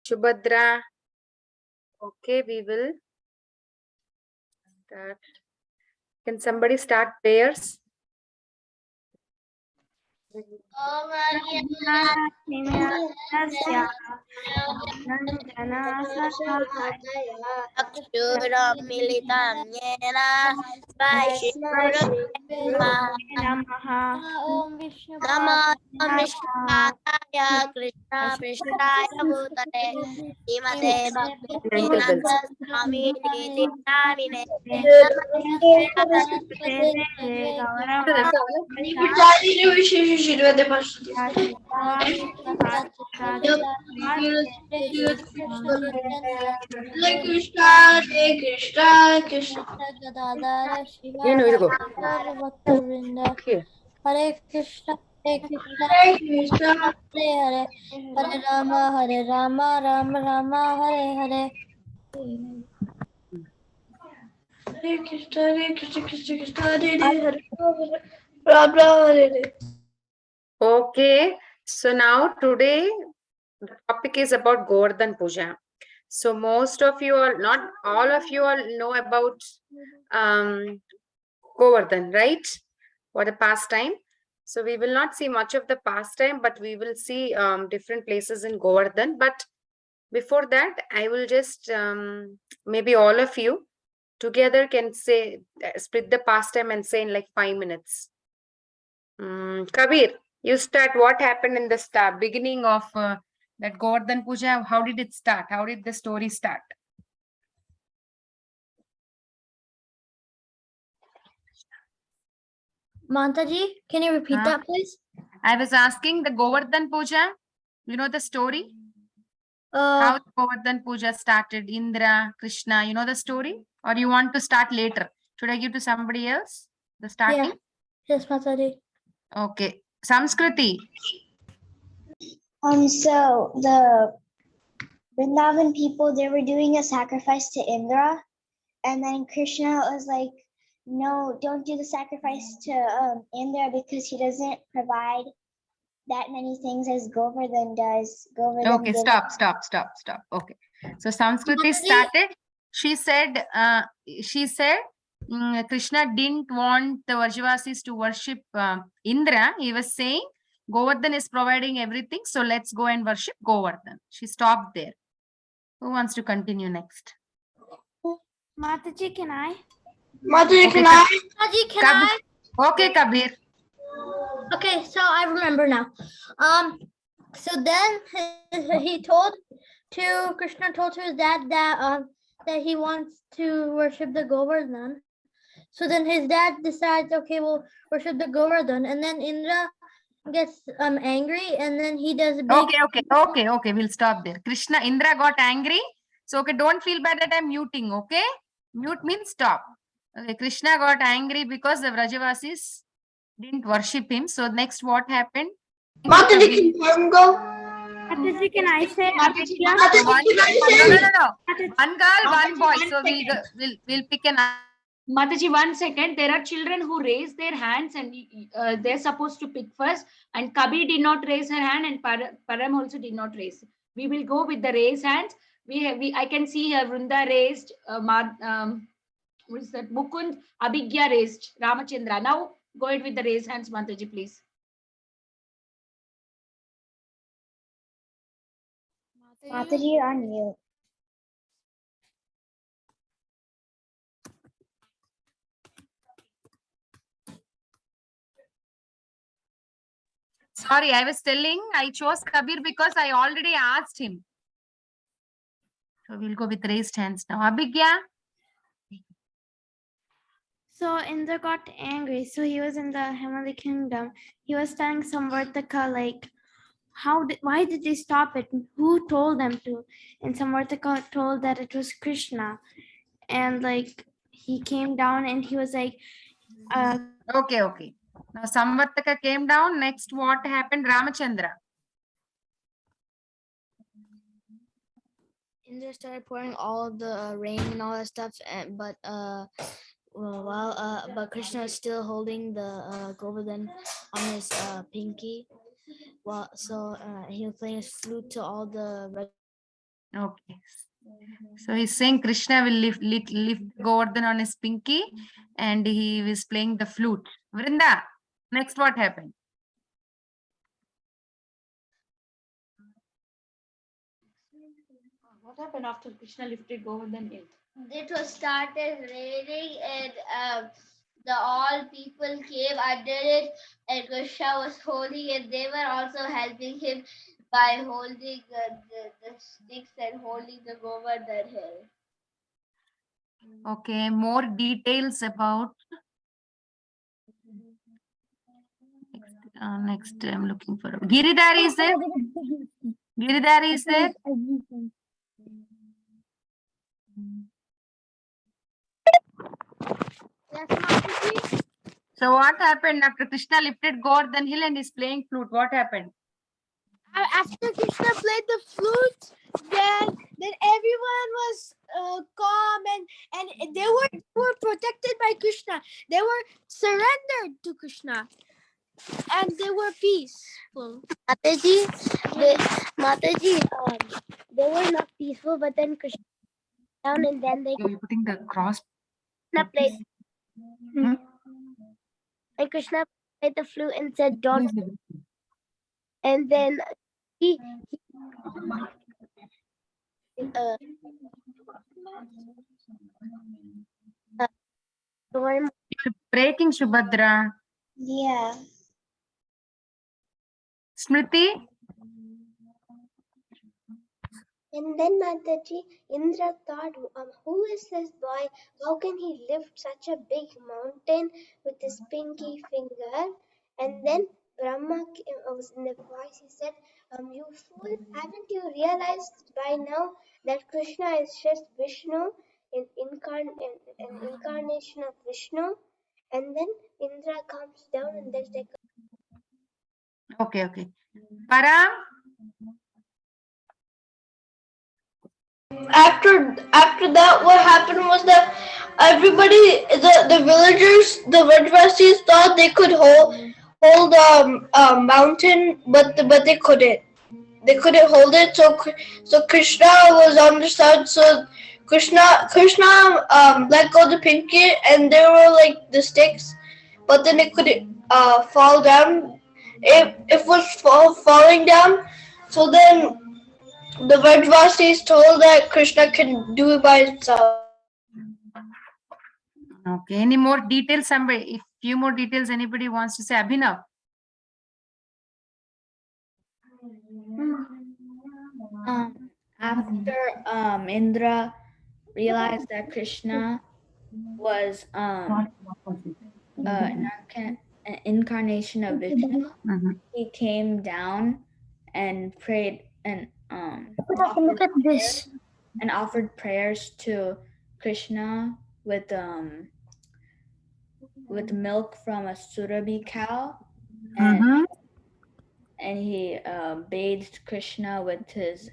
Shubhadra. Okay, we will start. Can somebody start prayers? अक्षुरमिलितं येन नमो विष्णुपादाय कृष्णपृष्ठाय भूतले श्रीमते भक्तिवेदान्त स्वामी नीति नामिने ಏನು ಇದಿಗೋ Hare Krishna, Hare Hare Rama, Rama Rama, Hare Hare. Hare Krishna, Krishna Krishna, Hare Hare, Ram Ram, Hare Hare. Okay, so now today the topic is about Govardhan Puja. So most of you all, not all of you all know about Govardhan, right? For the pastime. So we will not see much of the pastime, but we will see different places in Govardhan. But before that, I will just maybe all of you together can say split the pastime and say in like 5 minutes. Kabir, you start. What happened in the beginning of that Govardhan Puja? How did it start? How did the story start? Mataji, can you repeat that, please? I was asking the Govardhan Puja. You know the story? How the Govardhan Puja started? Indra, Krishna. You know the story? Or you want to start later? Should I give to somebody else? The starting? Yeah. Yes, Mataji. Okay. Samskriti. So the Vrindavan people, they were doing a sacrifice to Indra, and then Krishna was like, no, don't do the sacrifice to Indra because he doesn't provide that many things as Govardhan does. Govardhan Okay, stop. Okay. So Samskriti started. She said, Krishna didn't want the Vrajavasis to worship Indra. He was saying, Govardhan is providing everything, so let's go and worship Govardhan. She stopped there. Who wants to continue next? Mataji, can I? Mataji, Okay, can I? Mataji, can I? Okay, Kabir. Okay, so I remember now. So then Krishna told to his dad that he wants to worship the Govardhan. So then his dad decides, okay, we'll worship the Govardhan, and then Indra gets angry, and then he does a big. Okay. We'll stop there. Indra got angry. So okay, don't feel bad that I'm muting. Okay, mute means stop. Okay, Krishna got angry because the Vrajavasis didn't worship him. So next, what happened? Mataji, can go? Mataji, can I say? No. One girl, one boy. So we'll pick an. Mataji, 1 second. There are children who raise their hands and they're supposed to pick first. And Kabir did not raise her hand, and Param also did not raise. We will go with the raised hands. I can see Vrunda raised. What is that? Mukund, Abhigya raised. Ramachandra. Now go ahead with the raised hands, Mataji, please. Mataji, you're on mute. Sorry, I was telling I chose Kabir because I already asked him. So we'll go with raised hands now. Abhigya. So Indra got angry. So he was in the heavenly kingdom. He was telling some Vartaka like, why did they stop it? Who told them to? And some Vartaka told that it was Krishna. And like he came down and he was like, Okay. Now Samvartaka came down. Next, what happened? Ramachandra. Indra started pouring all the rain and all that stuff, but Krishna is still holding the Govardhan on his pinky. He was playing his flute to all the Okay. So he's saying Krishna will lift Govardhan on his pinky and he was playing the flute. Vrinda, next what happened? What happened after Krishna lifted Govardhan hill? It was started raining and all people came under it and Krishna was holding and they were also helping him by holding the sticks and holding the Govardhan hill. Okay, more details about next I'm looking for Giridhari is there? Giridhari is there? So what happened after Krishna lifted Govardhan hill and is playing flute? What happened? After Krishna played the flute, then everyone was calm and they were protected by Krishna. They were surrendered to Krishna, and they were peaceful. Mataji, they were not peaceful, but then Krishna down and then You're putting the cross. played and Krishna played the flute and said, "Don't." And then he You're breaking, Subhadra. Yeah. Smriti? And then Mataji, Indra thought, who is this boy? How can he lift such a big mountain with his pinky finger? And then Brahma was in the voice, he said, you fool, haven't you realized by now that Krishna is just Vishnu, an incarnation of Vishnu? And then Indra comes down and there's like Okay. Param? After that, what happened was that everybody, the villagers, the Vrajvasis thought they could hold a mountain, but they couldn't. They couldn't hold it. So Krishna was on the side. So Krishna let go the pinky, and there were like the sticks, but then it couldn't fall down. It was falling down. So then the Vrajvasis told that Krishna can do it by himself. Okay. Any more details? Somebody, if few more details anybody wants to say, Abhinav? After Indra realized that Krishna was an incarnation of Vishnu, he came down and prayed and offered prayers to Krishna with milk from a surabhi cow, and he bathed Krishna with his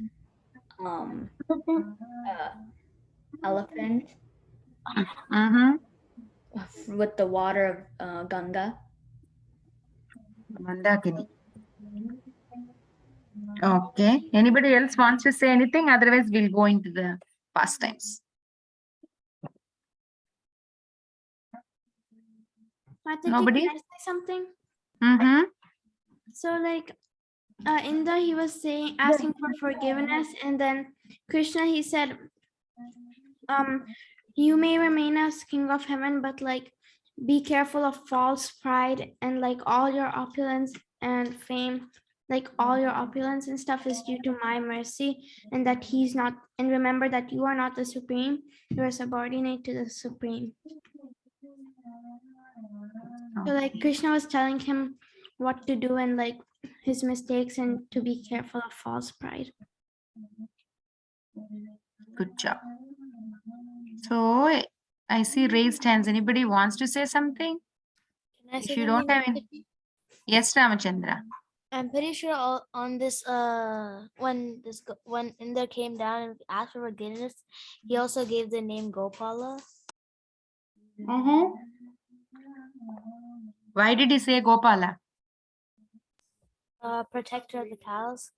elephant with the water of Ganga. Mandakini. Okay. Anybody else wants to say anything? Otherwise, we'll go into the pastimes. Mataji, Nobody? can I say something? So like Indra, he was asking for forgiveness, and then Krishna, he said, you may remain as king of heaven, but like be careful of false pride, and like all your opulence and fame, like all your opulence and stuff is due to my mercy, and that he's not, and remember that you are not the supreme, you are subordinate to the supreme. So like Krishna was telling him what to do and like his mistakes, and to be careful of false pride. Good job. So I see raised hands. Anybody wants to say something? If you don't have any. Yes, Ramachandra. I'm pretty sure on this when Indra came down and asked for forgiveness, he also gave the name Gopala. Why did he say Gopala? Protector of the cows.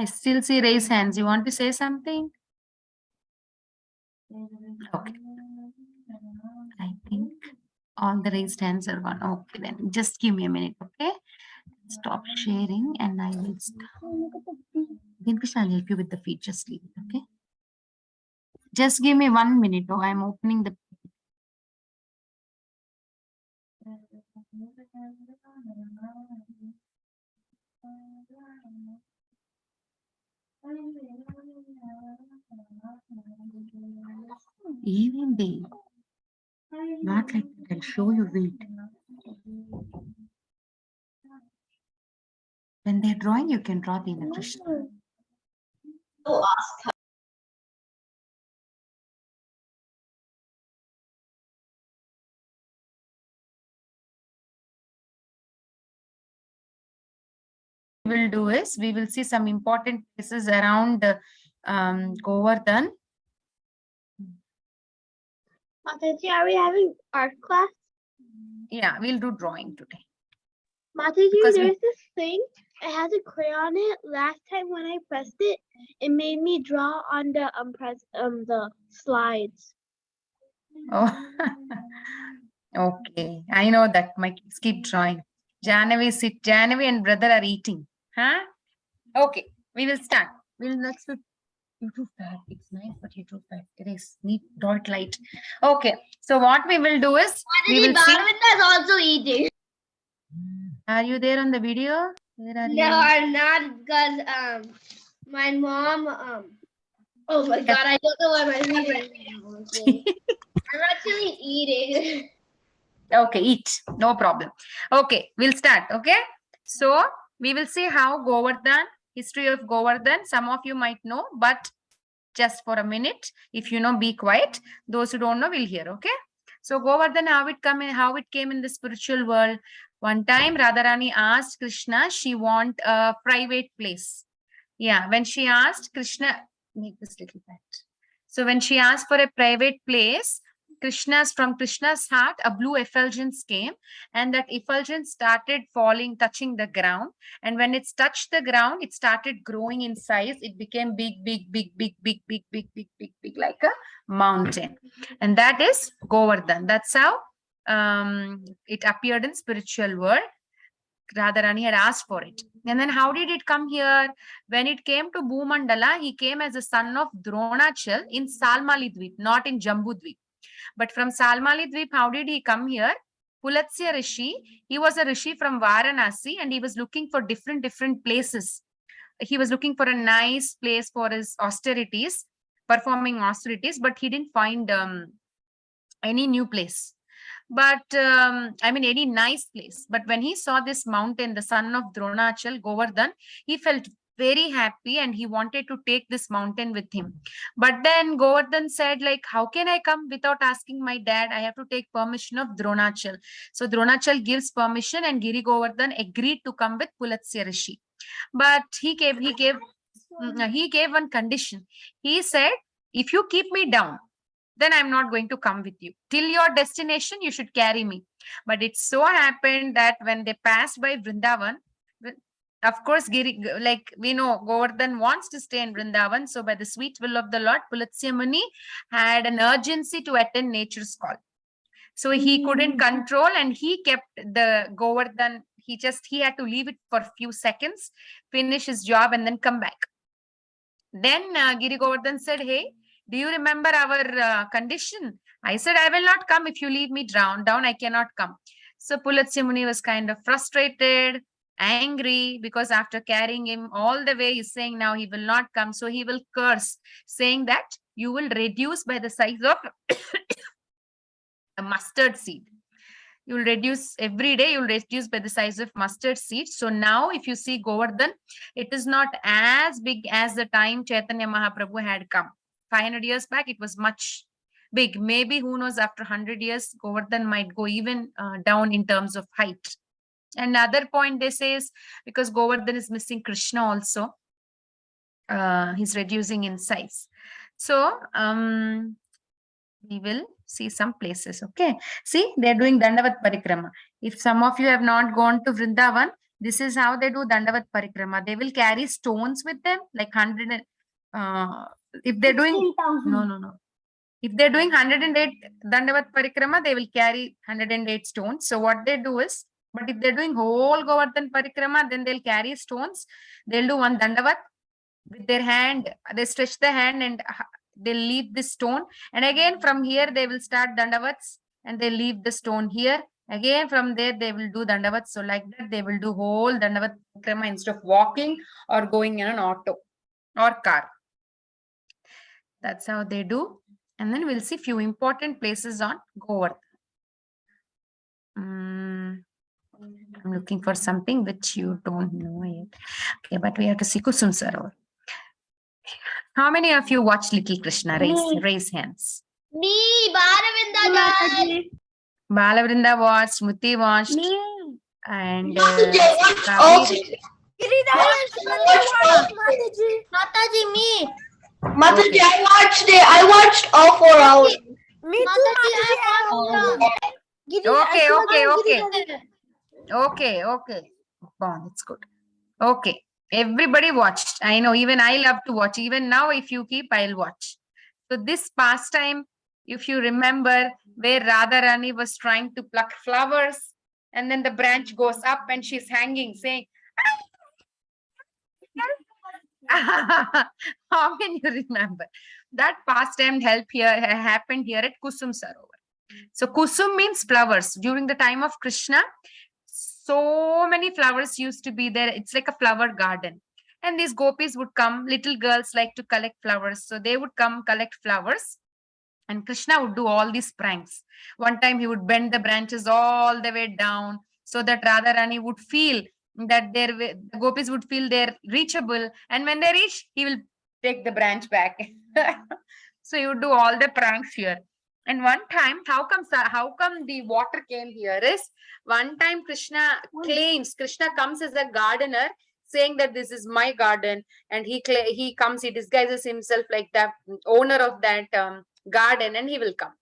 I still see raise hands. You want to say something? Okay. I think all the raised hands are gone. Okay, then just give me a minute, okay? Stop sharing and I will start. Then Krishna, I'll help you with the feed. Just leave it, okay? Just give me 1 minute. Oh, I'm opening the. Even they, not like that. I'll show you. Wait. When they're drawing, you can draw the Krishna. Will do is we will see some important places around Govardhan. Mataji, are we having art class? Yeah, we'll do drawing today. Mataji, Because we- there's this thing. It has a crayon in it. Last time when I pressed it, it made me draw on the slides. Oh, okay. I know that. My kids keep drawing. Janavi and brother are eating. Huh? Okay, we will start. Let's do. You too fat. It's nice, but you too fat. It is neat. Draw it light. Okay. So what we will do is we Mataji, will see. Baravinda is also eating. Are you there on the video? Where are No, you? I'm not because my mom oh my god, I don't know what my video is. I'm actually eating. Okay, eat. No problem. Okay, we'll start. Okay. So we will see how Govardhan, history of Govardhan. Some of you might know, but just for a minute, if you know, be quiet. Those who don't know will hear. Okay. So Govardhan, how it came in the spiritual world. One time Radharani asked Krishna, she want a private place. Yeah, when she asked Krishna, make this little pet. So when she asked for a private place, from Krishna's heart, a blue effulgence came, and that effulgence started falling, touching the ground. And when it touched the ground, it started growing in size. It became big, like a mountain. And that is Govardhan. That's how it appeared in spiritual world. Radharani had asked for it. And then how did it come here? When it came to Bhumandala, he came as a son of Dronachal in Salmali Dweep, not in Jambu Dweep. But from Salmali Dweep, how did he come here? Pulatsya Rishi, he was a Rishi from Varanasi and he was looking for different places. He was looking for a nice place for his austerities, performing austerities, but he didn't find any new place. But any nice place. But when he saw this mountain, the son of Dronachal, Govardhan, he felt very happy and he wanted to take this mountain with him. But then Govardhan said, like, how can I come without asking my dad? I have to take permission of Dronachal. So Dronachal gives permission and Giri Govardhan agreed to come with Pulatsya Rishi. But he gave one condition. He said, if you keep me down, then I'm not going to come with you. Till your destination, you should carry me. But it so happened that when they passed by Vrindavan, of course, like we know, Govardhan wants to stay in Vrindavan. So by the sweet will of the Lord, Pulatsya Muni had an urgency to attend nature's call. So he couldn't control and he kept the Govardhan. He had to leave it for a few seconds, finish his job and then come back. Then Giri Govardhan said, hey, do you remember our condition? I said, I will not come if you leave me down. I cannot come. So Pulatsya Muni was kind of frustrated, angry, because after carrying him all the way, he's saying now he will not come. So he will curse, saying that you will reduce by the size of a mustard seed. You will reduce every day, you will reduce by the size of mustard seed. So now if you see Govardhan, it is not as big as the time Chaitanya Mahaprabhu had come. 500 years back, it was much big. Maybe, who knows, after 100 years, Govardhan might go even down in terms of height. Another point they say is because Govardhan is missing Krishna also, he's reducing in size. So we will see some places. Okay. See, they're doing Dandavat Parikrama. If some of you have not gone to Vrindavan, This is how they do Dandavat Parikrama. They will carry stones with them, like 100 and, if they're doing, 16,000. no. If they're doing 108 Dandavat Parikrama, they will carry 108 stones. So what they do is, but if they're doing whole Govardhan Parikrama, then they'll carry stones. They'll do one Dandavat with their hand. They stretch the hand and they'll leave the stone. And again, from here, they will start Dandavats and they leave the stone here. Again, from there, they will do Dandavats. So like that, they will do whole Dandavat Parikrama instead of walking or going in an auto or car. That's how they do. And then we'll see few important places on Govardhan. I'm looking for something which you don't know yet. Okay, but we have to see Kusum Sarovar. How many of you watched Little Krishna? Raise hands. Me, Baravinda. Balavrinda watched, Smriti watched, and Mataji, me. Mataji, I watched all 4 hours. Me Okay. Bon, it's good. Okay. Everybody watched. I know, even I love to watch. Even now, if you keep, I'll watch. So this pastime, if you remember, where Radharani was trying to pluck flowers, and then the branch goes up and she's hanging, saying, how can you remember? That pastime happened here at Kusum Sarovar. So Kusum means flowers. During the time of Krishna, so many flowers used to be there. It's like a flower garden. And these gopis would come. Little girls like to collect flowers. So they would come collect flowers. And Krishna would do all these pranks. One time he would bend the branches all the way down so that Radharani would feel that the gopis would feel they're reachable. And when they reach, he will take the branch back. So he would do all the pranks here. And one time, how come the water came here is, one time Krishna comes as a gardener saying that this is my garden, and he disguises himself like the owner of that garden, and he will come.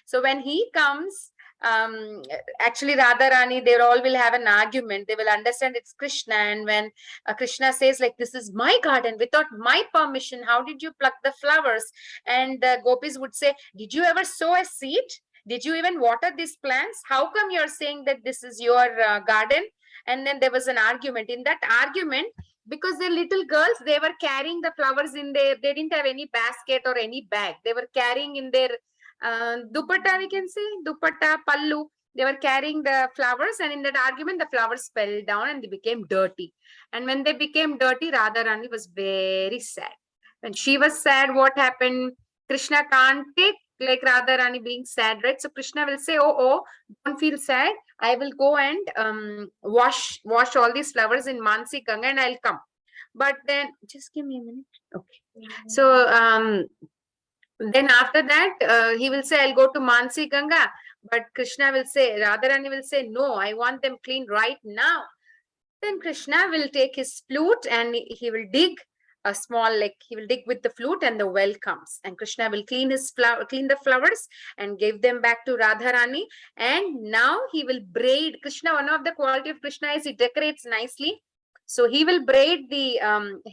So when he comes, actually Radharani, they all will have an argument. They will understand it's Krishna, and when Krishna says like, this is my garden without my permission, how did you pluck the flowers? And the gopis would say, did you ever sow a seed? Did you even water these plants? How come you're saying that this is your garden? And then there was an argument. In that argument, because the little girls, they were carrying the flowers in their, they didn't have any basket or any bag. They were carrying in their dupatta, we can say, dupatta, pallu. They were carrying the flowers, and in that argument, the flowers fell down and they became dirty. And when they became dirty, Radharani was very sad. When she was sad, what happened? Krishna can't take like Radharani being sad, right? So Krishna will say, oh, don't feel sad. I will go and wash all these flowers in Mansi Ganga and I'll come. But then, just give me a minute. Okay. So then after that, he will say, I'll go to Mansi Ganga. But Krishna will say, Radharani will say, no, I want them clean right now. Then Krishna will take his flute and he will dig a small, like he will dig with the flute, and the well comes. And Krishna will clean the flowers and give them back to Radharani. And now he will braid. Krishna, one of the quality of Krishna is he decorates nicely. So he will braid the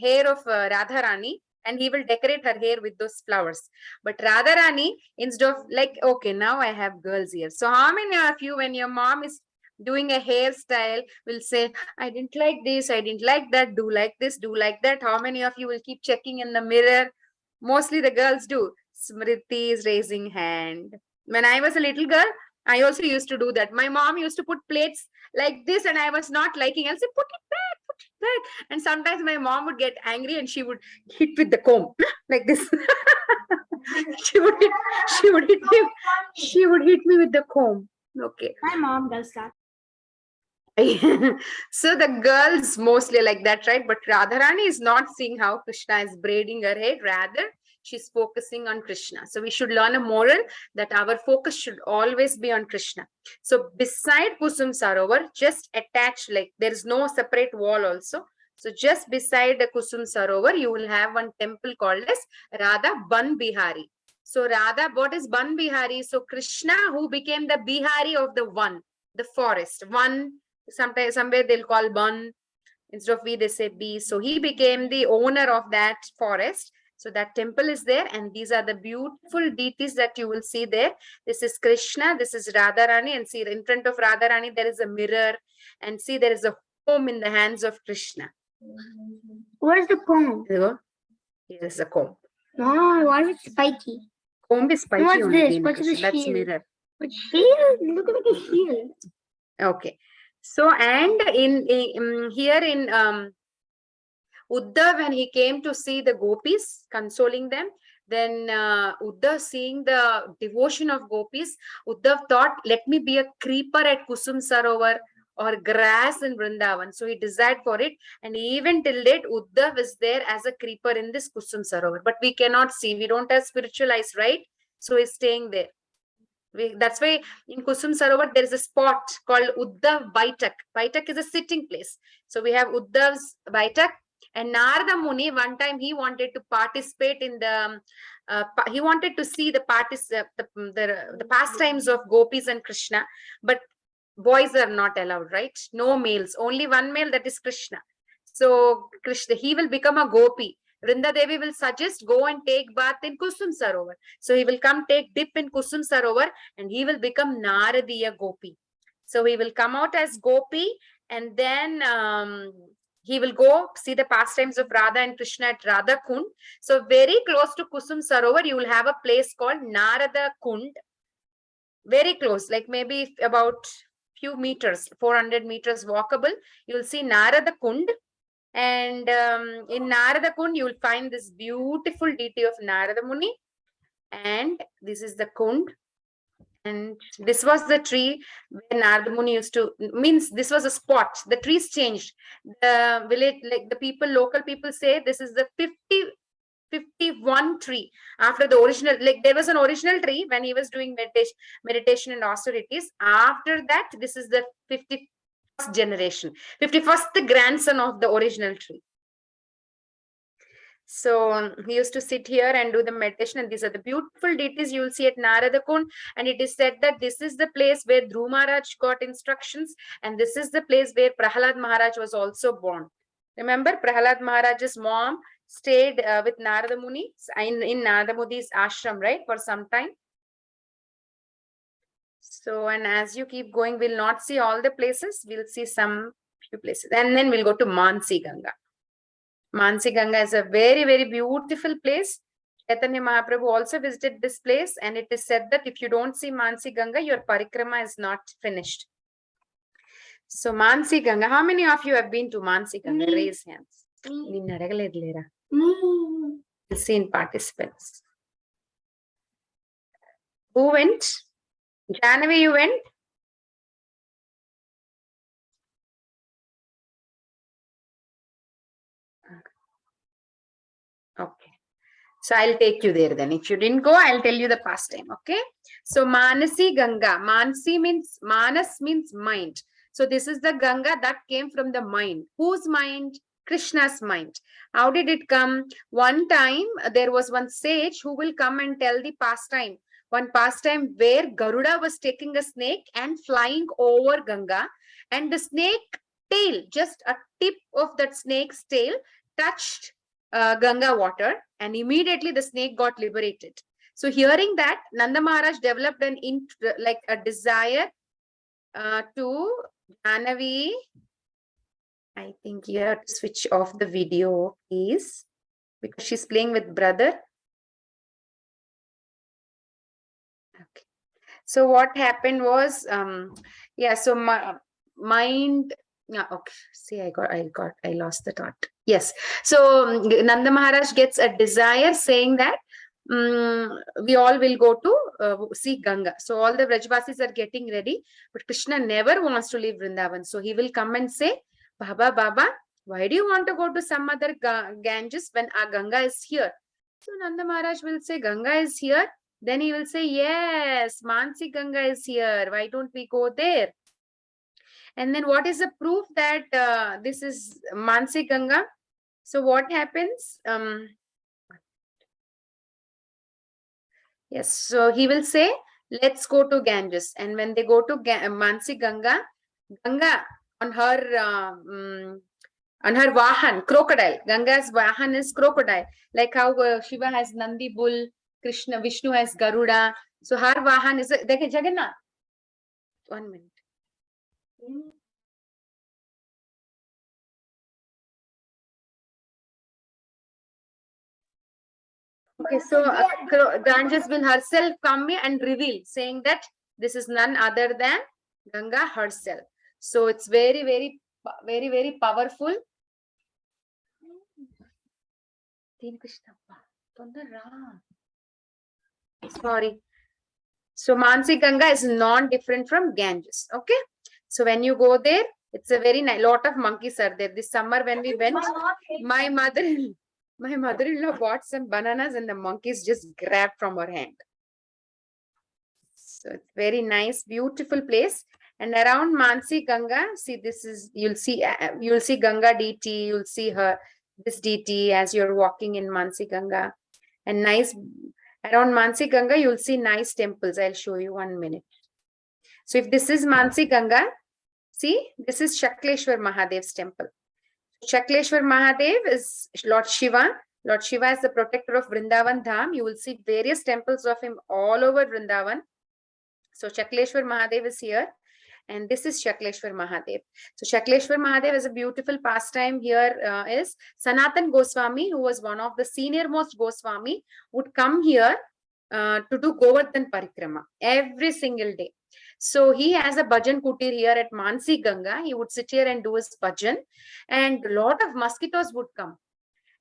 hair of Radharani, and he will decorate her hair with those flowers. But Radharani, instead of like, okay, now I have girls here. So how many of you, when your mom is doing a hairstyle, will say, I didn't like this, I didn't like that, do like this, do like that? How many of you will keep checking in the mirror? Mostly the girls do. Smriti is raising hand. When I was a little girl, I also used to do that. My mom used to put plates like this, and I was not liking. I'll say, put it back. And sometimes my mom would get angry and she would hit with the comb like this. she would hit me with the comb. Okay. My mom does that. So the girls mostly like that, right? But Radharani is not seeing how Krishna is braiding her hair. Rather, she's focusing on Krishna. So we should learn a moral that our focus should always be on Krishna. So beside Kusum Sarovar, just attach, like there is no separate wall also. So just beside the Kusum Sarovar, you will have one temple called as Radha Ban Bihari. So Radha, what is Ban Bihari? So Krishna, who became the Bihari of the one, the forest. One, somewhere they'll call Ban, Instead of V, they say B. So he became the owner of that forest. So that temple is there, and these are the beautiful deities that you will see there. This is Krishna, this is Radharani, and see in front of Radharani there is a mirror, and see there is a comb in the hands of Krishna. Where's the comb? Here is a comb. Oh, why is it spiky? Comb is spiky What's only. this? Dina What's the Krishna. That's shield? mirror. But shield? Look at the shield. Okay. So, and here in Uddhav, when he came to see the gopis, consoling them, then Uddhav, seeing the devotion of gopis, Uddhav thought, let me be a creeper at Kusum Sarovar or grass in Vrindavan. So he desired for it, and even till date, Uddhav is there as a creeper in this Kusum Sarovar. But we cannot see, we don't have spiritual eyes, right? So he's staying there. That's why in Kusum Sarovar there is a spot called Uddhav Baitak. Baitak is a sitting place. So we have Uddhav's Baitak, and Narada Muni, one time he wanted to participate in the he wanted to see the pastimes of gopis and Krishna, but boys are not allowed, right? No males, only one male, that is Krishna. So Krishna, he will become a gopi. Vrinda Devi will suggest, go and take bath in Kusum Sarovar. So he will come take dip in Kusum Sarovar, and he will become Naradiya Gopi. So he will come out as Gopi, and then he will go see the pastimes of Radha and Krishna at Radha Kund. So very close to Kusum Sarovar, you will have a place called Narada Kund. Very close, like maybe about few meters, 400 meters walkable. You will see Narada Kund. And in Narada Kund, you will find this beautiful deity of Narada Muni. And this is the Kund. And this was the tree where Narada Muni used to, means this was a spot. The trees changed. The village, like the people, local people say this is the 51 tree after the original, like there was an original tree when he was doing meditation and austerities. After that, this is the 51st generation, 51st grandson of the original tree. So he used to sit here and do the meditation, and these are the beautiful deities you will see at Narada Kund. And it is said that this is the place where Dhruv Maharaj got instructions, and this is the place where Prahalad Maharaj was also born. Remember, Prahalad Maharaj's mom stayed with Narada Muni in Narada Muni's ashram, right, for some time. So, and as you keep going, we'll not see all the places, we'll see some few places, and then we'll go to Mansi Ganga. Mansi Ganga is a very, very beautiful place. Chaitanya Mahaprabhu also visited this place, and it is said that if you don't see Mansi Ganga, your parikrama is not finished. So Mansi Ganga, how many of you have been to Mansi Ganga? Raise hands. We'll see in participants. Who went? Janavi, you went? Okay. So I'll take you there then. If you didn't go, I'll tell you the pastime. Okay. So Manasi Ganga. Manasi means, Manas means mind. So this is the Ganga that came from the mind. Whose mind? Krishna's mind. How did it come? One time there was one sage who will come and tell the pastime. One pastime where Garuda was taking a snake and flying over Ganga, and the snake tail, just a tip of that snake's tail touched Ganga water, and immediately the snake got liberated. So hearing that, Nanda Maharaj developed an like a desire to Janavi. I think you have to switch off the video, please, because she's playing with brother. Okay. So what happened was, yeah, so my mind, yeah, okay. See, I lost the thought. Yes. So Nanda Maharaj gets a desire saying that we all will go to see Ganga. So all the Vrajvasis are getting ready, but Krishna never wants to leave Vrindavan. So he will come and say, Baba, why do you want to go to some other Ganges when our Ganga is here? So Nanda Maharaj will say, Ganga is here. Then he will say, yes, Mansi Ganga is here. Why don't we go there? And then what is the proof that this is Mansi Ganga? So what happens? Yes, so he will say, let's go to Ganges. And when they go to Mansi Ganga, Ganga on her And her Vahan, crocodile. Ganga's Vahan is crocodile. Like how Shiva has Nandi bull, Krishna, Vishnu has Garuda. So her Vahan is Jagannath. 1 minute. Okay, so Ganges will herself come and reveal, saying that this is none other than Ganga herself. So it's very, very, very, very powerful. Sorry. So Mansi Ganga is non-different from Ganges. Okay. So when you go there, it's a very nice, lot of monkeys are there. This summer when we went, my mother-in-law bought some bananas and the monkeys just grabbed from her hand. So it's very nice, beautiful place. And around Mansi Ganga, see, this is, you'll see Ganga deity, you'll see this deity as you're walking in Mansi Ganga. And nice, around Mansi Ganga, you'll see nice temples. I'll show you 1 minute. So if this is Mansi Ganga, see, this is Shakleshwar Mahadev's temple. Shakleshwar Mahadev is Lord Shiva. Lord Shiva is the protector of Vrindavan Dham. You will see various temples of him all over Vrindavan. So Shakleshwar Mahadev is here. And this is Shakleshwar Mahadev. So Shakleshwar Mahadev is a beautiful pastime here is Sanatan Goswami, who was one of the senior most Goswami, would come here to do Govardhan Parikrama every single day. So he has a bhajan kutir here at Mansi Ganga. He would sit here and do his bhajan, and a lot of mosquitoes would come.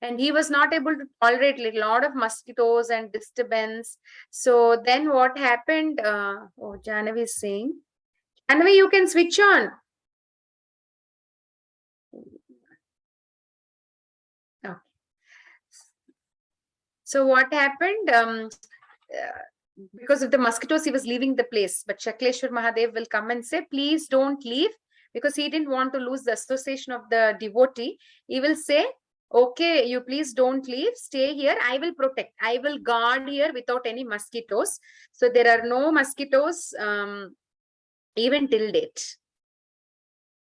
And he was not able to tolerate a lot of mosquitoes and disturbance. So then what happened? Janavi is saying, Janavi, you can switch on. Okay. So what happened? Because of the mosquitoes, he was leaving the place. But Shakleshwar Mahadev will come and say, please don't leave, because he didn't want to lose the association of the devotee. He will say, okay, you please don't leave, stay here. I will protect. I will guard here without any mosquitoes. So there are no mosquitoes even till date.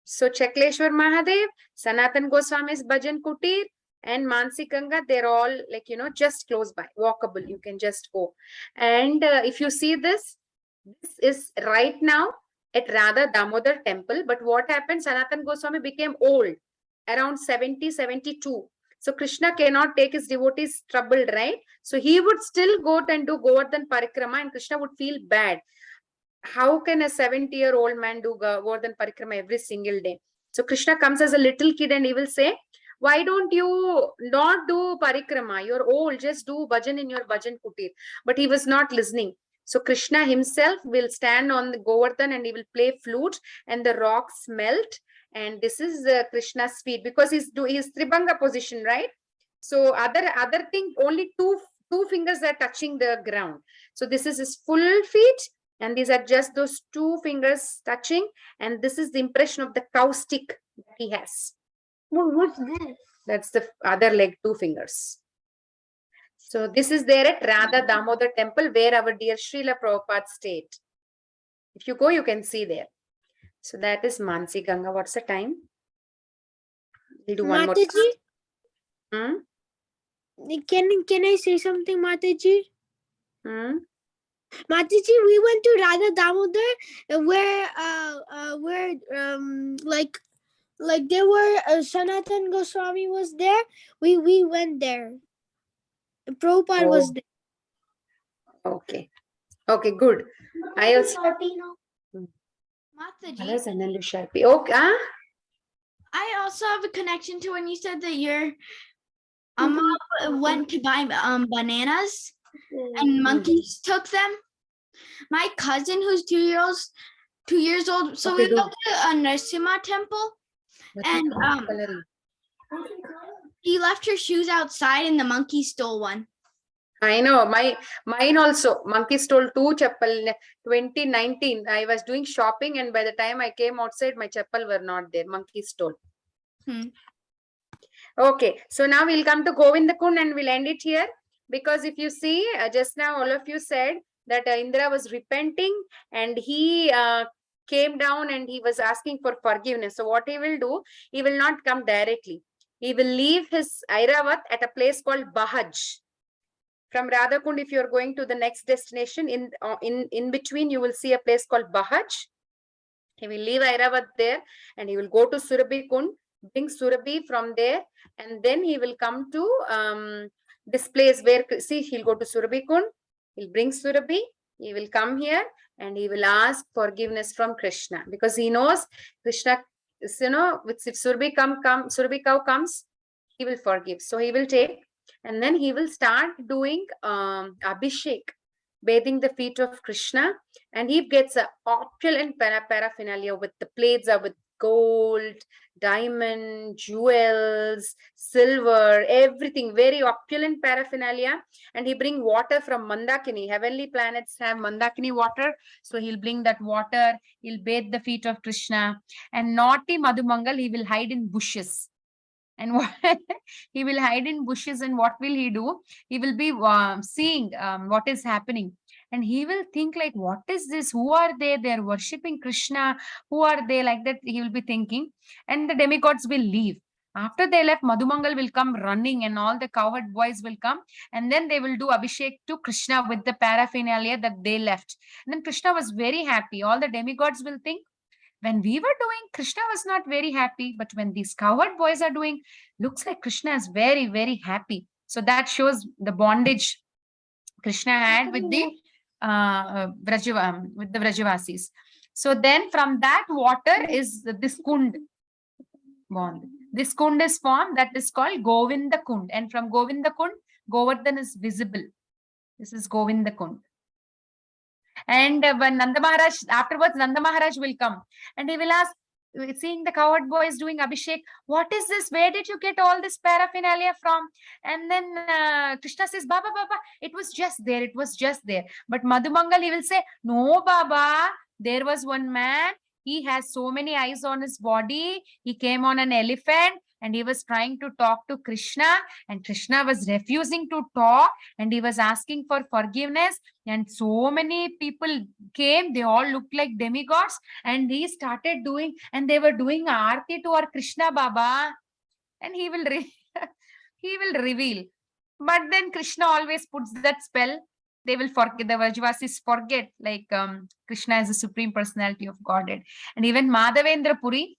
So Shakleshwar Mahadev, Sanatan Goswami's Bhajan Kutir, and Mansi Ganga, they're all like, just close by, walkable. You can just go. And if you see this is right now at Radha Damodar temple. But what happened? Sanatan Goswami became old, around 70, 72. So Krishna cannot take his devotees troubled, right? So he would still go and do Govardhan Parikrama, and Krishna would feel bad. How can a 70-year-old man do Govardhan Parikrama every single day? So Krishna comes as a little kid and he will say, why don't you not do Parikrama? You're old, just do bhajan in your bhajan kutir. But he was not listening. So Krishna himself will stand on the Govardhan and he will play flute, and the rocks melt. And this is Krishna's feet, because he's Tribhanga position, right? So other thing, only two fingers are touching the ground. So this is his full feet, and these are just those 2 fingers touching. And this is the impression of the cow stick that he has. What's this? That's the other leg, 2 fingers. So this is there at Radha Damodar temple, where our dear Srila Prabhupada stayed. If you go, you can see there. So that is Mansi Ganga. What's the time? We'll do one more. Mataji, can I say something, Mataji? Mataji, we went to Radha Damodar, where like there were Sanatan Goswami was there. We went there. Prabhupada was there. Okay. Okay, good. I also Mataji, okay. I also have a connection to when you said that your mom went to buy bananas and monkeys took them. My cousin, who's 2 years old, so we went to a Narasimha temple, and he left her shoes outside, and the monkey stole one. I know, mine also. Monkey stole 2 chappal. 2019, I was doing shopping, and by the time I came outside, my chappal were not there. Monkey stole. Okay, so now we'll come to Govindakund and we'll end it here. Because if you see, just now all of you said that Indra was repenting, and he came down and he was asking for forgiveness. So what he will do, he will not come directly. He will leave his Airavat at a place called Bahaj. From Radhakund, if you're going to the next destination, in between, you will see a place called Bahaj. He will leave Airavat there and he will go to Surabhi Kund, bring Surabhi from there, and then he will come to this place where, see, he'll go to Surabhi Kund, he'll bring Surabhi, he will come here and he will ask forgiveness from Krishna, because he knows Krishna, if Surabhi cow comes, he will forgive. So he will take, and then he will start doing Abhishek, bathing the feet of Krishna, and he gets a opulent paraphernalia with the plates are with gold, diamond, jewels, silver, everything, very opulent paraphernalia. And he bring water from Mandakini. Heavenly planets have Mandakini water, so he'll bring that water. He'll bathe the feet of Krishna. And naughty Madhumangal, he will hide in bushes. And he will hide in bushes, and what will he do? He will be seeing what is happening, and he will think like, what is this? Who are they? They're worshipping Krishna. Who are they? Like that he will be thinking, and the demigods will leave. After they left, Madhumangal will come running, and all the cowherd boys will come, and then they will do Abhishek to Krishna with the paraphernalia that they left. And then Krishna was very happy. All the demigods will think, when we were doing, Krishna was not very happy, but when these cowherd boys are doing, looks like Krishna is very, very happy. So that shows the bondage Krishna had with the Vrajavasis. So then from that water is this Kund bond. This Kund is formed, that is called Govinda Kund. And from Govinda Kund, Govardhan is visible. This is Govinda Kund. And when Nanda Maharaj, afterwards, Nanda Maharaj will come and he will ask, seeing the cowherd boys doing Abhishek, what is this? Where did you get all this paraphernalia from? And then Krishna says, Baba, it was just there. It was just there. But Madhumangal, he will say, no, Baba, there was one man. He has so many eyes on his body. He came on an elephant and he was trying to talk to Krishna, and Krishna was refusing to talk, and he was asking for forgiveness, and so many people came. They all looked like demigods, and he started doing, and they were doing aarti to our Krishna Baba, and he will he will reveal. But then Krishna always puts that spell. They will forget, the Vrajavasis forget, like Krishna is the supreme personality of Godhead. And even Madhavendra Puri,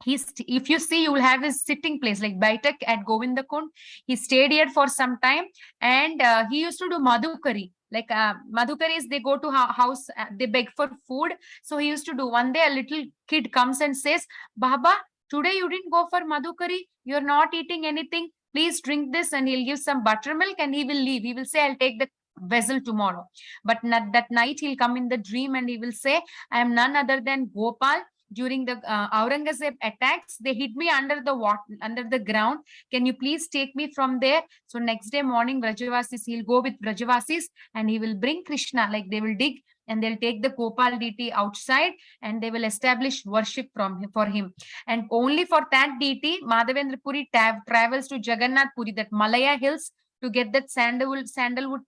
if you see, you will have his sitting place like Baitak at Govinda Kund. He stayed here for some time, and he used to do madhukari. Like madhukaris, they go to house, they beg for food. So he used to do. One day a little kid comes and says, Baba, today you didn't go for madhukari. You're not eating anything. Please drink this. And he'll give some buttermilk and he will leave. He will say, I'll take the vessel tomorrow. But that night he'll come in the dream and he will say, I am none other than Gopal. During the Aurangzeb attacks, they hid me under the water, under the ground. Can you please take me from there? So next day morning, Vrajavasis, he'll go with Vrajavasis and he will bring Krishna, like they will dig and they'll take the Gopal deity outside and they will establish worship for him. And only for that deity, Madhavendra Puri travels to Jagannath Puri, that Malaya hills, to get that sandalwood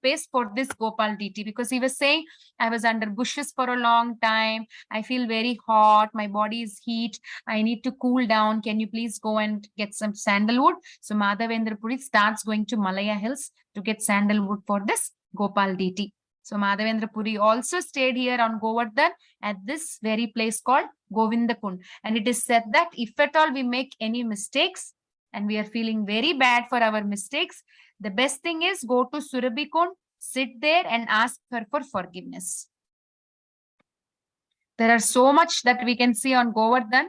paste for this Gopal deity, because he was saying, I was under bushes for a long time. I feel very hot. My body is heat. I need to cool down. Can you please go and get some sandalwood? So Madhavendra Puri starts going to Malaya hills to get sandalwood for this Gopal deity. So Madhavendra Puri also stayed here on Govardhan at this very place called Govinda Kund. And it is said that if at all we make any mistakes and we are feeling very bad for our mistakes, the best thing is go to Surabhi Kund, sit there and ask her for forgiveness. There are so much that we can see on Govardhan,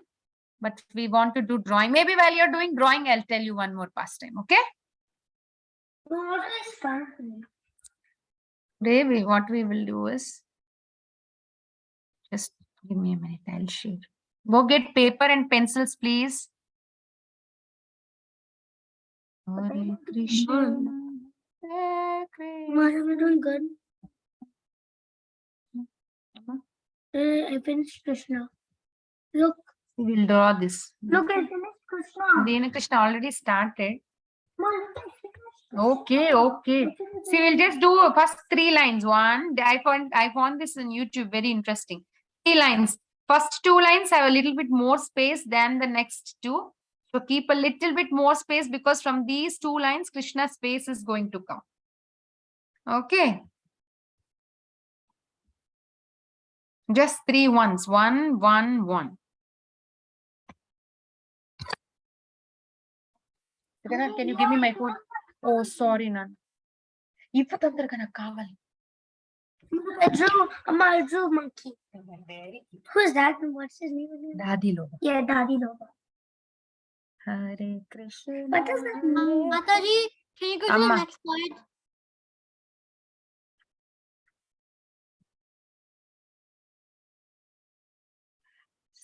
but we want to do drawing. Maybe while you're doing drawing, I'll tell you one more pastime, okay? Today, what we will do is, just give me a minute, I'll share. Go get paper and pencils, please. Hare Krishna. Mom, am I doing good? I finished Krishna. Look. We will draw this. Look, I finished Krishna. Dina Krishna already started. Mom, look, I finished. Okay. See, we'll just do first 3 lines. One, I found this on YouTube, very interesting. 3 lines. First two lines have a little bit more space than the next two. So keep a little bit more space because from these two lines, Krishna's space is going to come. Okay. Just 3 ones. 1, 1, 1. Can you give me my phone? Oh, sorry, Nan. If I drew monkey. Who's that? What's his name? Dadi Loba. Yeah, Daddy Loba. Hare Krishna. What does that mean? Mataji, can you go to Amma. the next slide?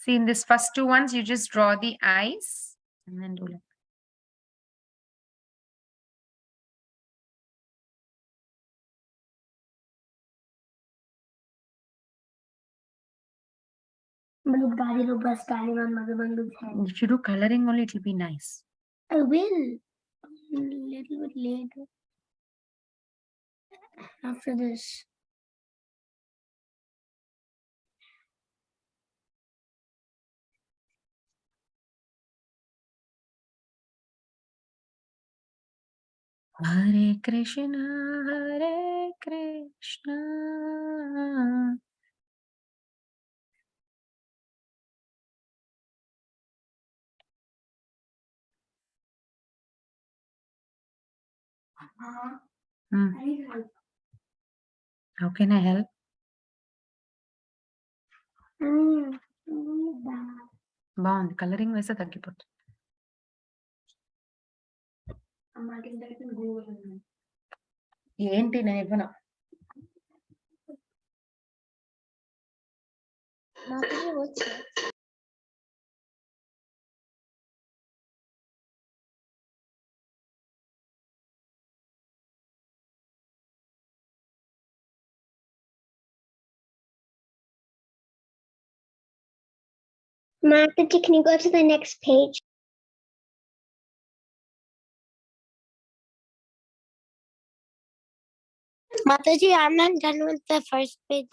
See, in this first two ones, you just draw the eyes and then do like. Daddy Loba standing on Mother Bandu's head. If you do coloring only, it will be nice. I will. A little bit later. After this. Hare Krishna, Hare Krishna. Hmm. How can I help? బాగుంది colouring వేస్తే తగ్గిపోతుంది ఏంటి నేను ఇవ్వను Mataji, can you go to the next page? Mataji, I'm not done with the first page.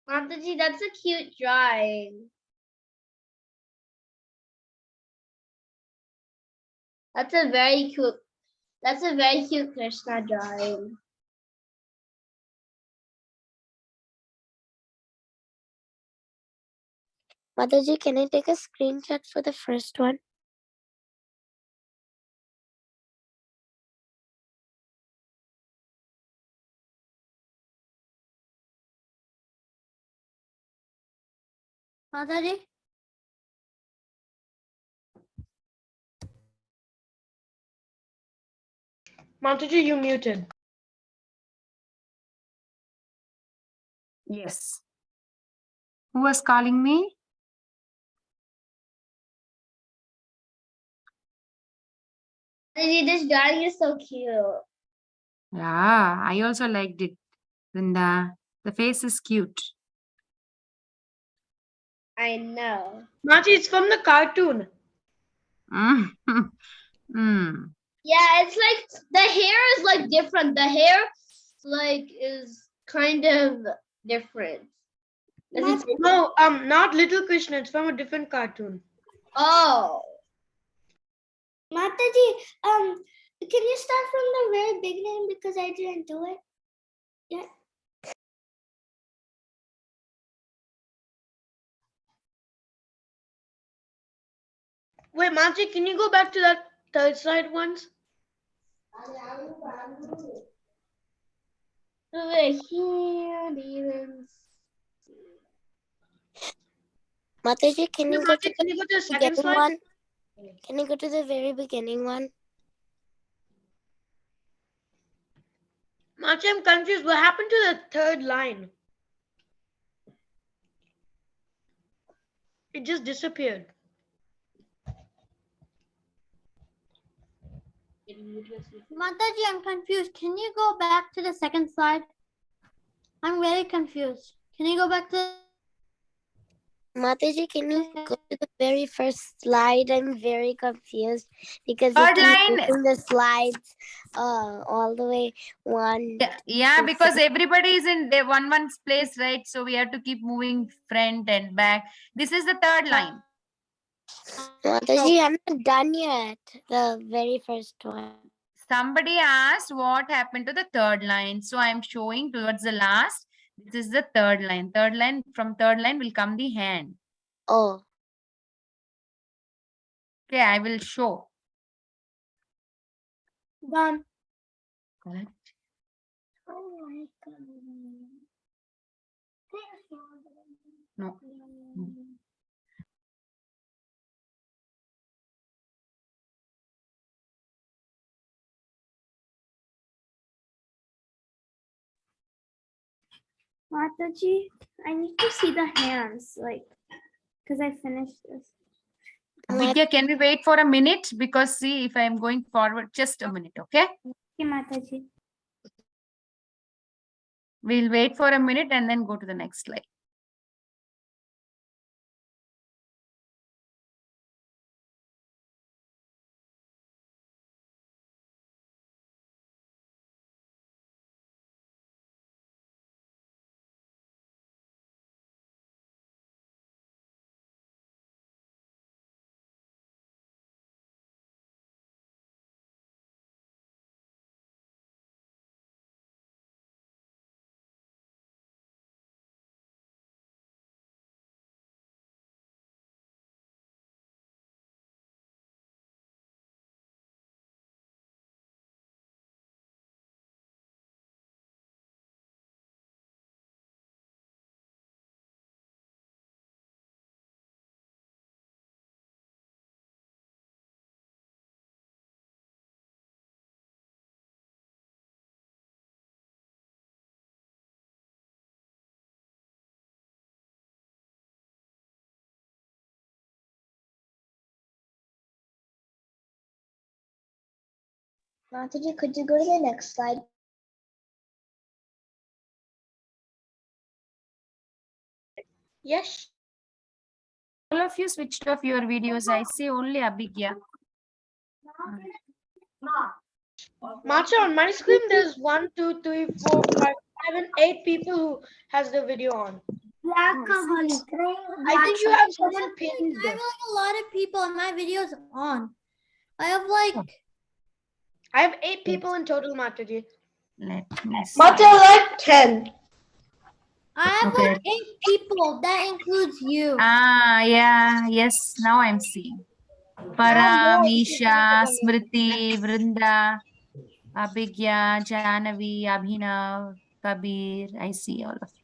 Mataji, that's a cute drawing. That's a very cute Krishna drawing. Mataji, can I take a screenshot for the first one? Mataji? Mataji, you muted. Yes. Who was calling me? Mataji, this drawing is so cute. Yeah, I also liked it. Vrinda, the face is cute. I know. Mataji, it's from the cartoon. Mm. Mm. Yeah, it's like the hair is like different. The hair like is kind of different. No, not Little Krishna. It's from a different cartoon. Oh. Mataji, can you start from the very beginning because I didn't do it yet? Wait, Mataji, can you go back to that third slide once? Over here, even. Mataji, can you go to Can you go to the second beginning slide? one? Can you go to the very beginning one? Mataji, I'm confused. What happened to the third line? It just disappeared. Mataji, I'm confused. Can you go back to the second slide? I'm very confused. Can you go back to Mataji, can you go to the very first slide? I'm very confused because you Third keep line. moving the slides all the way one. Yeah, to because three. everybody is in the one's place, right? So we have to keep moving front and back. This is the third line. Mataji, I'm not done yet. The very first one. Somebody asked what happened to the third line. So I'm showing towards the last. This is the third line. Third line, from third line will come the hand. Oh, Okay, I will show. Done. Correct. No. Mataji, I need to see the hands, like, because I finished this. Vidya, can we wait for a minute? Because see if I am going forward, just a minute, okay? Okay, Mataji. We'll wait for a minute and then go to the next slide. Mataji, could you go to the next slide? Yes. All of you switched off your videos. I see only Abhigya. Macha, on my screen, there's 1, 2, 3, 4, 5, 7, 8 people who has the video on. I think you have someone pinned. I have like a lot of people and my video's on. I have like I have 8 people in total, Mataji. Let me see. Macha, like 10. Okay. like 8 people. That includes you. Ah, yeah, yes. Now I'm seeing. Param, Isha, Smriti, Vrinda, Abhigya, Janavi, Abhinav, Kabir. I see all of you.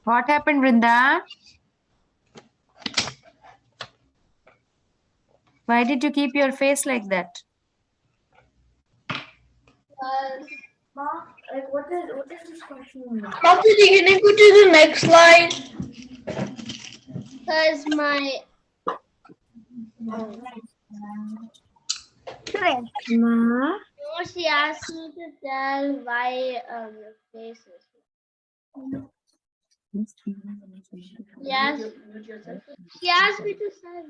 What happened, Vrinda? Why did you keep your face like that? Mataji, can you go to the next slide? Because my no, she asked me to tell why your face is. Yes. She asked me to tell.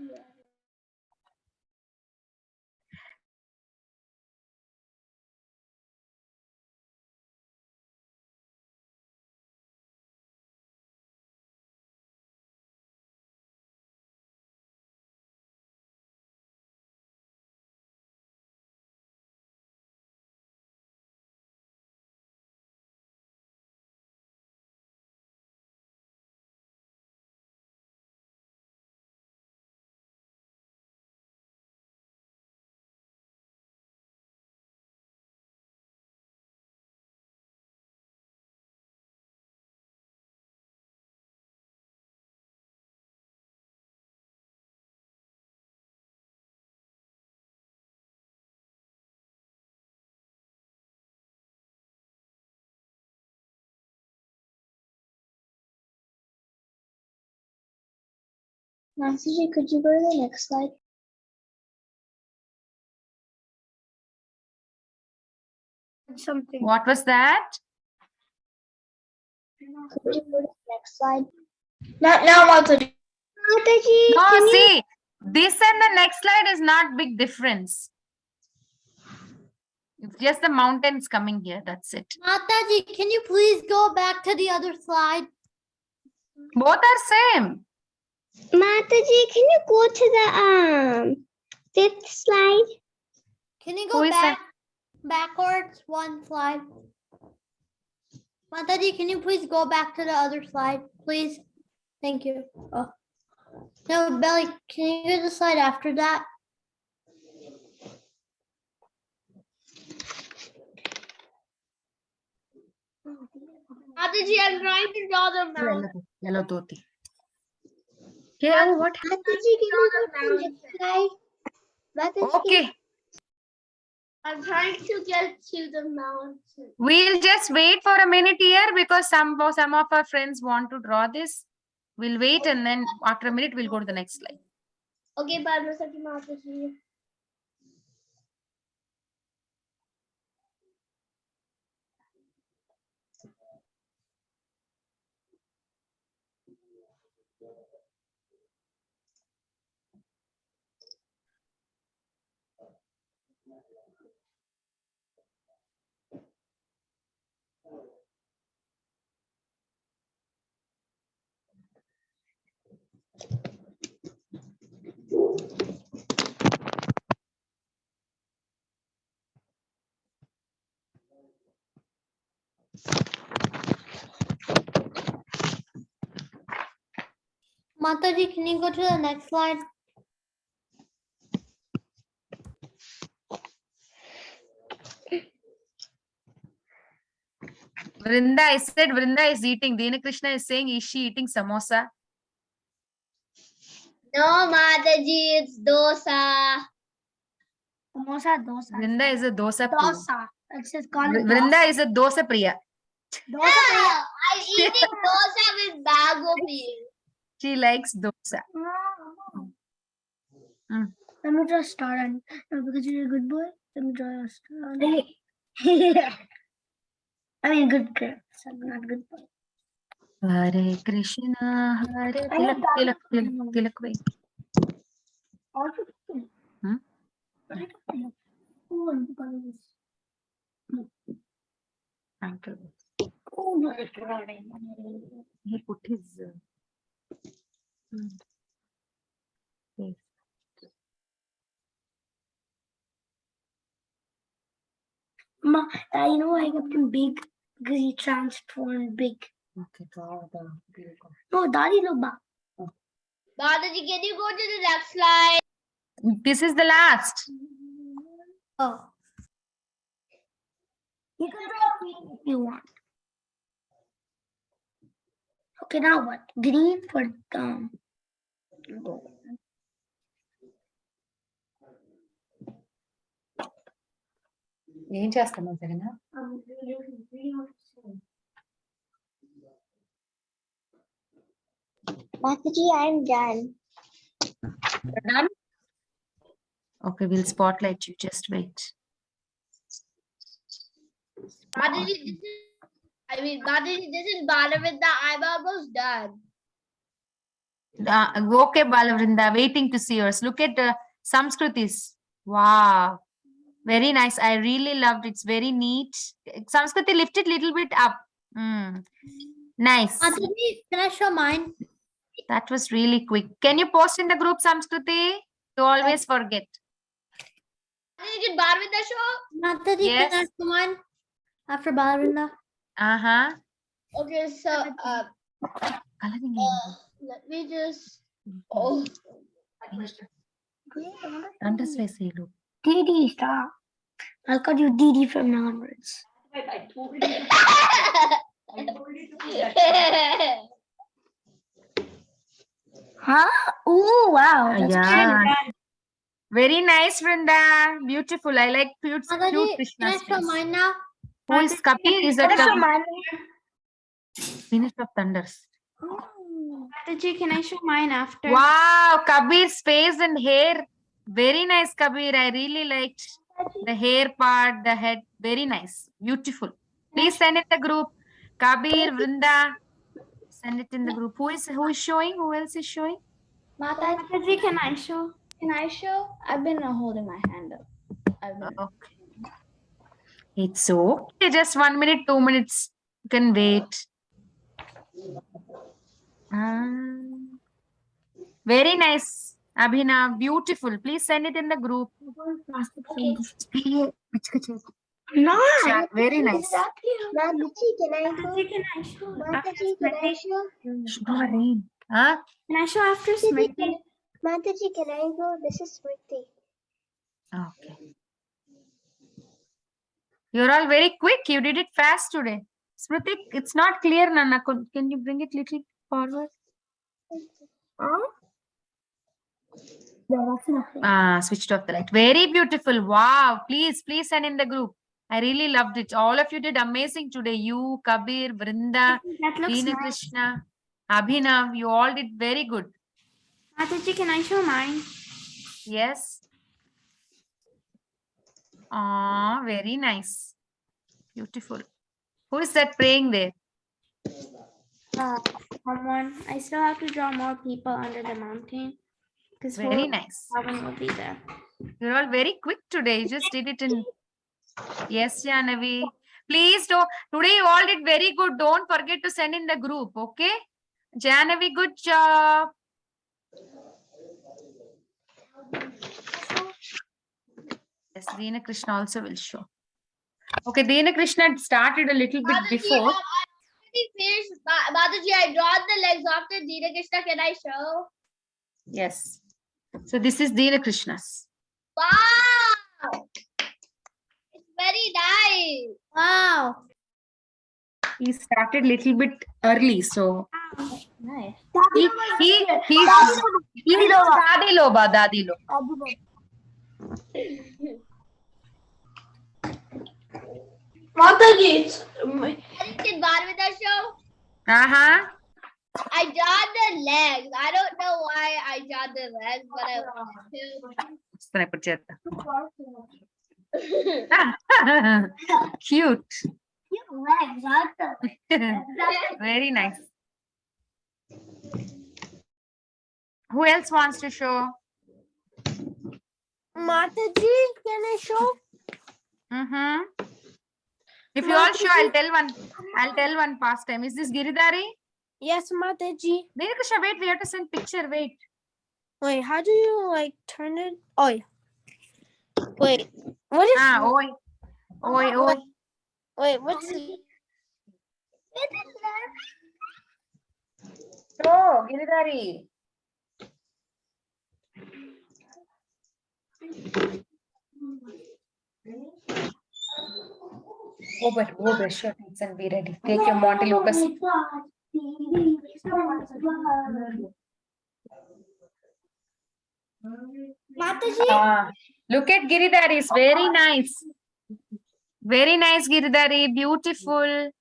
Mataji, could you go to the next slide? What was that? Could you go to the next slide? Not now, Mataji. Mataji, No, can you? see, this and the next slide is not big difference. It's just the mountains coming here. That's it. Mataji, can you please go back to the other slide? Both are same. Mataji, can you go to the fifth slide? Can you Who go is that? backwards one slide? Mataji, can you please go back to the other slide, please? Thank you. Oh. No, Belly, can you go to the slide after that? Mataji, I'm trying to draw the mountain. Yellow dhoti. Here, what? Mataji, can you go to the next slide? Mataji, Okay, I'm trying to get to the mountain. we'll just wait for a minute here because some of our friends want to draw this. We'll wait and then after a minute we'll go to the next slide. Okay, Padma, Sakhi, Mataji. Mataji, can you go to the next slide? Vrinda, I said Vrinda is eating. Dina Krishna is saying, is she eating samosa? No, Mataji, it's dosa. Vrinda is a dosa priya. It's just called Vrinda is a dosa priya. Yeah, I'm eating dosa with mango peel. She likes dosa. Mm. Let me draw a star and because you're a good boy, let me draw a star. I mean good girl, so I'm not good boy. Hare Krishna, Hare Tilak, wait. Hmm? Uncle. He put his face. You know I kept him big because he transformed big. Okay, draw the No, Daddy no ba. Mataji, can you go to the next slide? This is the last. Oh. You can draw green if you want. Okay, now what? Green for gold. ఏం చేస్తున్నావు Jagan? Mataji, I'm done. You're done? Okay, we'll spotlight you. Just wait. Mataji, this is Balavinda. I'm almost done. Okay, Balavrinda, waiting to see yours. Look at Samskritis. Wow. Very nice. I really loved it. It's very neat. Samskriti, lift it a little bit up. Nice. Mataji, can I show mine? That was really quick. Can you post in the group, Samskriti? You always forget. Mataji, can Balavinda show? Mataji, Yes. can I show mine? After Balavinda? Uh-huh. Okay, so Coloring let me just. Oh. Didi, stop. I'll call you Didi from now onwards. Huh? Oh, wow. That's Yeah. pretty. Very nice, Vrinda. Beautiful. I like cute Mataji, can I Krishna's show face. mine now? Who is Kapi? Is that Can I show Kapi? mine? Finish of Thunders. Mataji, can I show mine after? Wow, Kabir's face and hair. Very nice, Kabir. I really liked the hair part, the head. Very nice. Beautiful. Please send in the group. Kabir, Vrinda. Send it in the group. Who is showing? Who else is showing? Mataji, can I show? Can I show? I've been holding my hand up. Okay. It's okay. Just 1 minute, 2 minutes. You can wait. Very nice. Abhinav, beautiful. Please send it in the group. No. Very nice. Mataji, can I go? Mataji, can I show? Mataji, can I show? Huh? Can I show after Smriti? Mataji, can I go? This is Smriti. Okay. You're all very quick. You did it fast today. Smriti, it's not clear, Nana. Can you bring it little forward? Switched off the light. Very beautiful. Wow. Please send in the group. I really loved it. All of you did amazing today. You, Kabir, Vrinda, That looks Deena nice. Krishna, Abhinav. You all did very good. Mataji, can I show mine? Yes. Very nice. Beautiful. Who is that praying there? Someone. I still have to draw more people under the mountain. Because Very nice. Robin will be there. You're all very quick today. You just did it in. Yes, Janavi. Please don't. Today you all did very good. Don't forget to send in the group. Okay? Janavi, good job. Yes, Deena Krishna also will show. Okay, Deena Krishna started a little bit before. Mataji, I drawn the legs after Deena Krishna. Can I show? Yes. So this is Deena Krishna's. Wow! It's very nice. Wow. He started little bit early, so Nice. he's Dadi Loba. Mataji, it's Did Barvita show? Uh-huh. I drawn the legs. I don't know why I drawn the legs, but I want to. Cute. Legs, Very nice. Who else wants to show? Mataji, can I show? Mm-hmm. If you all show, I'll tell one pastime. Is this Giridhari? Yes, Mataji. Deena Krishna, wait, we have to send picture. Wait. Wait, how do you like turn it? Oh, yeah. Wait, what is? Oi. Wait, what's the? Show, Giridhari. Brush your teeth and be ready. Take your Monty Lucas. Mataji. Look at Giridhari. It's very nice. Very nice, Giridhari. Beautiful.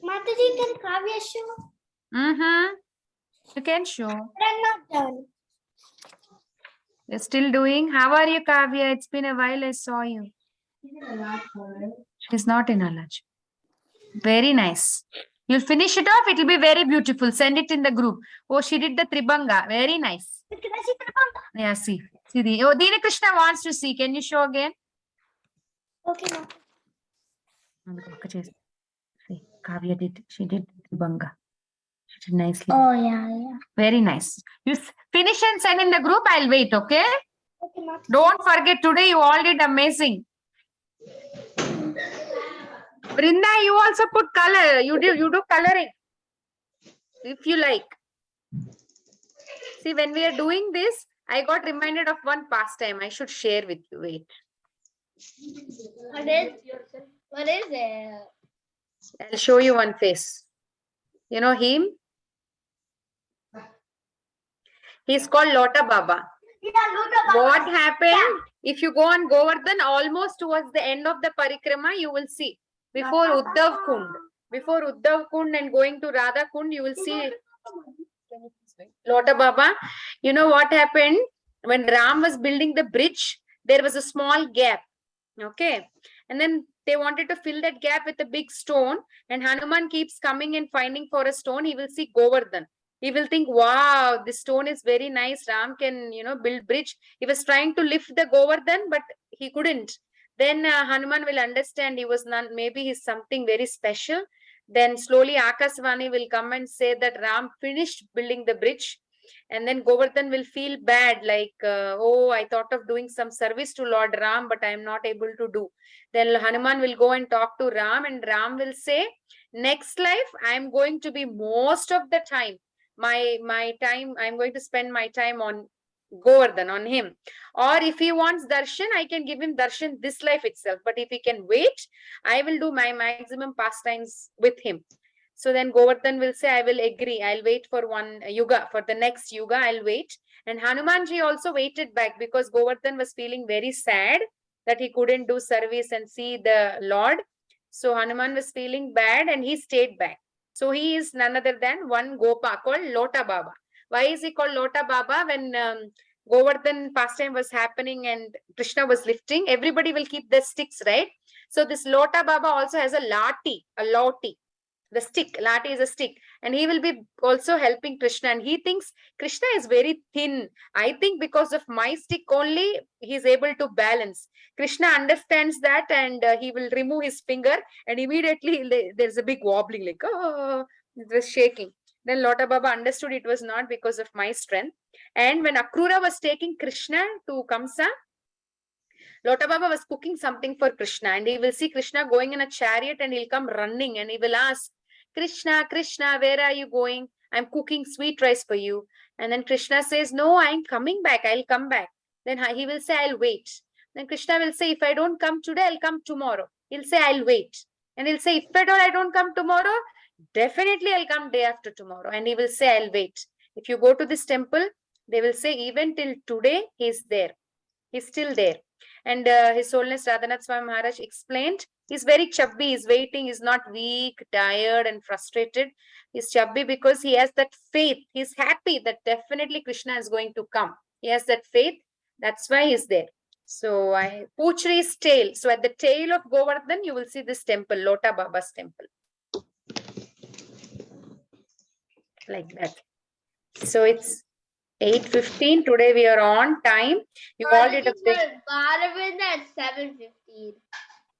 Mataji, can Kavya show? Mm-hmm. You can show. But I'm not done. You're still doing? How are you, Kavya? It's been a while I saw you. She's not in Alaj. Very nice. You'll finish it off. It'll be very beautiful. Send it in the group. Oh, she did the Tribanga. Very nice. Can I see Tribanga? Yeah, see. Deena Krishna wants to see. Can you show again? Okay, See, Kavya did. She did Tribanga. She did nicely. Oh, yeah. Very nice. You finish and send in the group. I'll wait, okay? Okay, Mataji. Don't forget, today you all did amazing. Brinda, you also put color. You do coloring. If you like. See, when we are doing this, I got reminded of one pastime. I should share with you. Wait. What is it? I'll show you one face. You know him? He's called Lota Baba. What happened? If you go on Govardhan, almost towards the end of the parikrama, you will see. Before Uddhav Kund and going to Radha Kund, you will see Lota Baba. You know what happened? When Ram was building the bridge, there was a small gap. Okay. And then they wanted to fill that gap with a big stone, and Hanuman keeps coming and finding for a stone. He will see Govardhan. He will think, wow, this stone is very nice. Ram can, build bridge. He was trying to lift the Govardhan, but he couldn't. Then Hanuman will understand he was not, maybe he's something very special. Then slowly Akasvani will come and say that Ram finished building the bridge. And then Govardhan will feel bad, like, oh, I thought of doing some service to Lord Ram, but I am not able to do. Then Hanuman will go and talk to Ram, and Ram will say, next life, I am going to be most of the time, my time, I'm going to spend my time on Govardhan, on him. Or if he wants darshan, I can give him darshan this life itself. But if he can wait, I will do my maximum pastimes with him. So then Govardhan will say, I will agree. I'll wait for one yuga. For the next yuga, I'll wait. And Hanumanji also waited back because Govardhan was feeling very sad that he couldn't do service and see the Lord. So Hanuman was feeling bad and he stayed back. So he is none other than one Gopa called Lota Baba. Why is he called Lota Baba? When Govardhan pastime was happening and Krishna was lifting, everybody will keep the sticks, right? So this Lota Baba also has a loti. The stick, lati is a stick, and he will be also helping Krishna, and he thinks Krishna is very thin. I think because of my stick only, he is able to balance. Krishna understands that, and he will remove his finger, and immediately there's a big wobbling, like, oh, it was shaking. Then Lota Baba understood it was not because of my strength. And when Akrura was taking Krishna to Kamsa, Lota Baba was cooking something for Krishna, and he will see Krishna going in a chariot, and he'll come running, and he will ask, Krishna, Krishna, where are you going? I'm cooking sweet rice for you. And then Krishna says, no, I'm coming back. I'll come back. Then he will say, I'll wait. Then Krishna will say, if I don't come today, I'll come tomorrow. He'll say, I'll wait. And he'll say, if at all I don't come tomorrow, definitely I'll come day after tomorrow. And he will say, I'll wait. If you go to this temple, they will say, even till today, he's there. He's still there. And His Holiness Radhanath Swami Maharaj explained, he's very chubby, he's waiting, he's not weak, tired and frustrated. He's chubby because he has that faith. He's happy that definitely Krishna is going to come. He has that faith. That's why he's there. So Poochri's tail. So at the tail of Govardhan, you will see this temple, Lota Baba's temple. Like that. So it's 8:15. Today we are on time. You all did a big... Baravind at 7:15.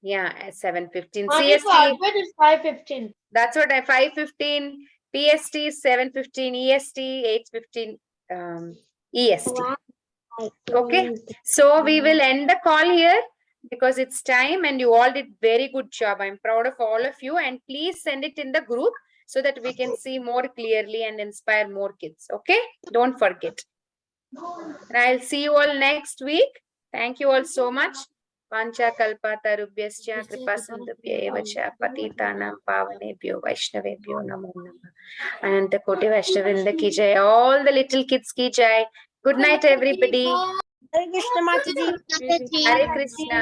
Yeah, at 7:15. Only for CST, Albert is 5:15. that's what 5:15. PST 7:15. EST 8:15. EST. Okay. So we will end the call here because it's time, and you all did very good job. I'm proud of all of you, and please send it in the group so that we can see more clearly and inspire more kids. Okay. Don't forget. And I'll see you all next week. Thank you all so much. Pancha kalpatarubhyascha kripasindubhya cha patitanam pavanebhyo vaishnavebhyo namo namah. Ananta koti vaishnavrinda ki jai. All the little kids ki jai. Good night, everybody. Hare Krishna, Mataji. Hare Krishna.